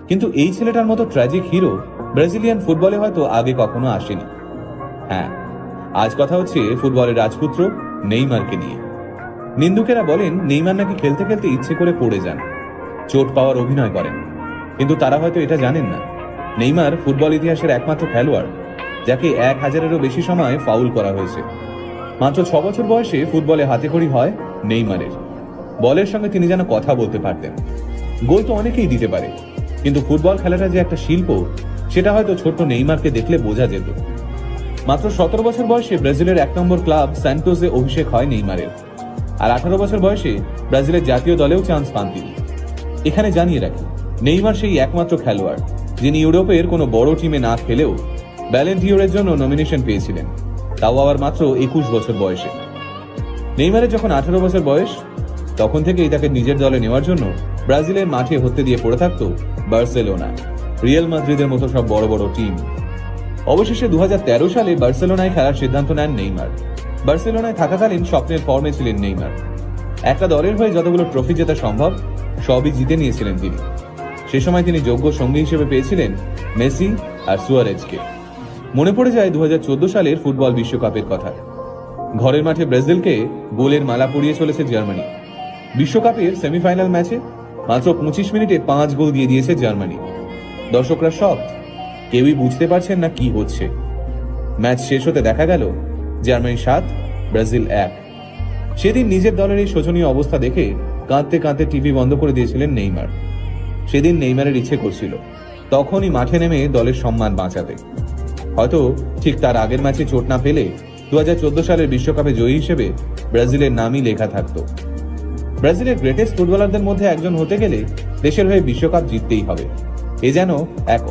কিন্তু এই ছেলেটার মতো ট্র্যাজিক হিরো ব্রাজিলিয়ান ফুটবলে হয়তো আগে কখনো আসেনি। হ্যাঁ, আজ কথা হচ্ছে ফুটবলের রাজপুত্র নেইমারকে নিয়ে। নিন্দুকেরা বলেন নেইমার নাকি খেলতে খেলতে ইচ্ছে করে পড়ে যান, চোট পাওয়ার অভিনয় করেন। কিন্তু তারা হয়তো এটা জানেন না, নেইমার ফুটবল ইতিহাসের একমাত্র খেলোয়াড় যাকে 1000-এরও বেশি সময় ফাউল করা হয়েছে। মাত্র 6 বছর বয়সে ফুটবলে হাতেখড়ি হয় নেইমারের। বলের সঙ্গে তিনি যেন কথা বলতে পারতেন। গোল তো অনেকেই দিতে পারে, কিন্তু ফুটবল খেলাটা যে একটা শিল্প, সেটা হয়তো ছোট্ট নেইমারকে দেখলে বোঝা যেত। মাত্র 17 বছর বয়সে ব্রাজিলের 1 নম্বর ক্লাব স্যান্টোসে অভিষেক হয় নেইমারের। আর 18 বছর বয়সে ব্রাজিলের জাতীয় দলেও চান্স পান তিনি। এখানে জানিয়ে রাখি, নেইমার সেই একমাত্র খেলোয়াড় যিনি ইউরোপের কোনো বড় টিমে না খেলেও ব্যালেন ডিওরের জন্য নমিনেশন পেয়েছিলেন, তাও আবার মাত্র 21 বছর বয়সে। নেইমারের যখন 18 বছর বয়স, তখন থেকেই তাকে নিজের দলে নেওয়ার জন্য ব্রাজিলের মাঠে হতে দিয়ে পড়ে থাকতো বার্সেলোনা, রিয়াল মাদ্রিদের মতো সব বড় বড় টিম। অবশেষে 2013 সালে বার্সেলোনায় খেলার সিদ্ধান্ত নেন নেইমার। বার্সেলোনায় থাকাকালীন স্বপ্নের ফর্মে ছিলেন নেইমার। একটা দলের হয়ে যতগুলো ট্রফি জেতা সম্ভব সবই জিতে নিয়েছিলেন তিনি। সে সময় তিনি যোগ্য সঙ্গী হিসেবে পেয়েছিলেন মেসি আর সুয়ারেজকে। মনে পড়ে যায় 2014 সালের ফুটবল বিশ্বকাপের কথা। ঘরের মাঠে ব্রাজিলকে গোলের মালা পরিয়ে চলেছে জার্মানি। বিশ্বকাপের সেমিফাইনাল ম্যাচে মাত্র 25 মিনিটে 5 গোল দিয়ে দিয়েছে জার্মানি। দর্শকরা সব কেউই বুঝতে পারছেন না কি হচ্ছে। ম্যাচ শেষ হতে দেখা গেল জার্মানি 7, ব্রাজিল 1। সেদিন নিজের দলের এই শোচনীয় অবস্থা দেখে কাঁদতে কাঁদতে টিভি বন্ধ করে দিয়েছিলেন নেইমার। সেদিন নেইমারের ইচ্ছে করছিল তখনই মাঠে নেমে দলের সম্মান বাঁচাতে। হয়তো ঠিক তার আগের ম্যাচে চোট না পেলে 2014 সালের বিশ্বকাপে জয়ী হিসেবে ব্রাজিলের নামই লেখা থাকতো। ব্রাজিলের গ্রেটেস্ট ফুটবলারদের মধ্যে একজন হতে গেলে দেশের হয়ে বিশ্বকাপ জিততেই হবে। এ যেন এক